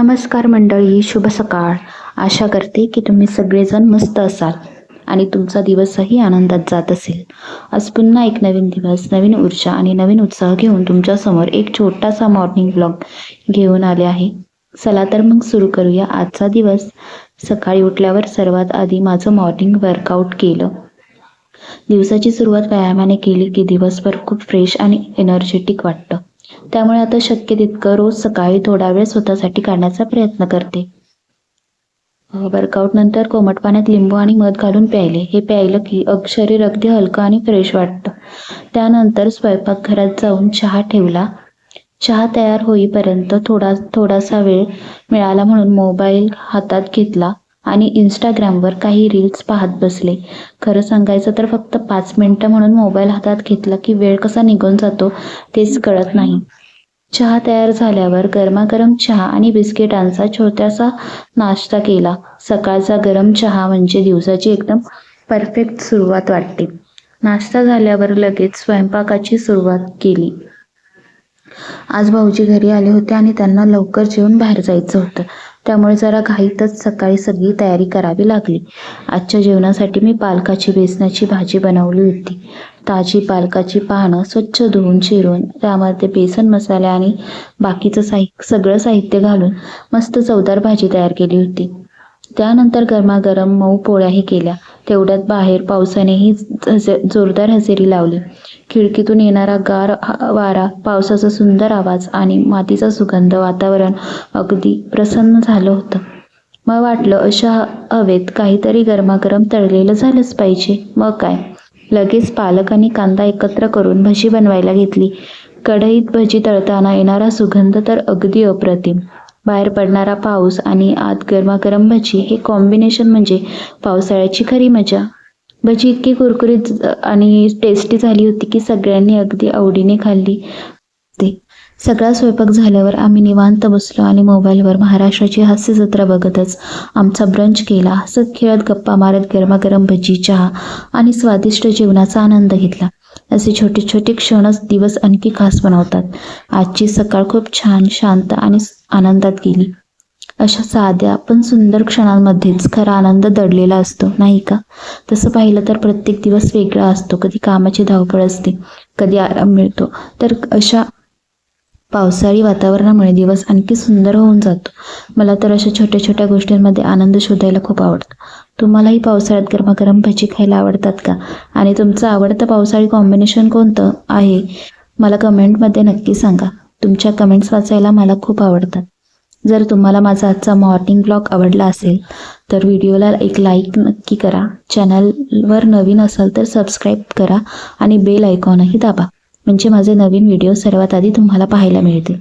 नमस्कार मंडळी, शुभ सकाळ. आशा करते की तुम्ही सगळेजण मस्त असाल आणि तुमचा दिवसही आनंदात जात असेल. आज पुन्हा एक नवीन दिवस, नवीन ऊर्जा आणि नवीन उत्साह घेऊन तुमच्यासमोर एक छोटासा मॉर्निंग ब्लॉग घेऊन आले आहे. चला तर मग सुरू करूया आजचा दिवस. सकाळी उठल्यावर सर्वात आधी माझं मॉर्निंग वर्कआउट केलं. दिवसाची सुरुवात व्यायामाने केली की दिवसभर खूप फ्रेश आणि एनर्जेटिक वाटतं. त्यामुळे आता शक्य तितकं रोज सकाळी थोडा वेळ स्वतःसाठी काढण्याचा प्रयत्न करते. वर्कआउट नंतर कोमट पाण्यात लिंबू आणि मध घालून प्यायले. हे प्यायलं की शरीर अगदी हलकं आणि फ्रेश वाटतं. त्यानंतर स्वयंपाकघरात जाऊन चहा ठेवला. चहा तयार होईपर्यंत थोडासा वेळ मिळाला म्हणून मोबाईल हातात घेतला आणि इंस्टाग्रामवर काही रील्स पाहत बसले. खरं सांगायचं तर फक्त 5 मिनिटं म्हणून मोबाईल हातात घेतला की वेळ कसा निघून जातो तेच कळत नाही. चहा तयार झाल्यावर गरमागरम चहा आणि बिस्किटांचा छोटासा नाश्ता केला. सकाळचा गरम चहा म्हणजे दिवसाची एकदम परफेक्ट सुरुवात वाटते. नाश्ता झाल्यावर लगेच स्वयंपाकाची सुरुवात केली. आज भाऊजी घरी आले होते आणि त्यांना लवकर जेवून बाहेर जायचं होतं. त्यामुळे जरा घाईतच सकाळी सगळी तयारी करावी लागली. आजच्या जेवणासाठी मी पालकाची बेसनाची भाजी बनवली होती. ताजी पालकाची पानं स्वच्छ धुवून चिरून त्यामध्ये बेसन मसाले आणि बाकीचं सगळं साहित्य घालून मस्त चवदार भाजी तयार केली होती. त्यानंतर गरमागरम मऊ पोळ्याही केल्या. तेवढ्यात बाहेर पावसानेही जोरदार हजेरी लावली. खिडकीतून येणारा गार वारा, पावसाचा सुंदर आवाज आणि मातीचा सुगंध वातावरण अगदी प्रसन्न झालं होतं. मग वाटलं अशा हवेत काहीतरी गरमागरम तळलेलं झालंच पाहिजे. मग काय, लगेच पालक आणि कांदा एकत्र करून भजी बनवायला घेतली. कढईत भजी तळताना येणारा सुगंध तर अगदी अप्रतिम. बाहेर पडणारा पाऊस आणि आत गरमागरम भजी हे कॉम्बिनेशन म्हणजे पावसाळ्याची खरी मजा. भजी इतकी कुरकुरीत आणि टेस्टी झाली होती की सगळ्यांनी अगदी आवडीने खाल्ली. सगळा स्वयंपाक झाल्यावर आम्ही निवांत बसलो आणि मोबाईलवर महाराष्ट्राची हास्य जत्रा बघतच आमचा ब्रंच केला. हसत खेळत गप्पा मारत गरमागरम भजी, चहा आणि स्वादिष्ट जेवणाचा आनंद घेतला. असे छोटे छोटे क्षणच दिवस आणखी खास बनवतात. आजची सकाळ खूप छान, शांत आणि आनंदात गेली. अशा साध्या पण सुंदर क्षणांमध्येच खरा आनंद दडलेला असतो, नाही का? तसं पाहिलं तर प्रत्येक दिवस वेगळा असतो. कधी कामाची धावपळ असते, कधी आराम मिळतो, तर अशा पावसाळी वातावरणामुळे दिवस आणखी सुंदर होऊन जातो. मला तर अशा छोट्या छोट्या गोष्टींमध्ये आनंद शोधायला खूप आवडतं. तुम्हालाही पावसाळ्यात गरमागरम भजी खायला आवडतात का? आणि तुमचं आवडतं पावसाळी कॉम्बिनेशन कोणतं आहे मला कमेंटमध्ये नक्की सांगा. तुमच्या कमेंट्स वाचायला मला खूप आवडतात. जर तुम्हाला माझा आजचा मॉर्निंग ब्लॉग आवडला असेल तर व्हिडिओला एक लाईक नक्की करा. चॅनलवर नवीन असाल तर सबस्क्राईब करा आणि बेल आयकॉनही दाबा, म्हणजे माझे नवीन व्हिडिओ सर्वात आधी तुम्हाला पाहायला मिळतील.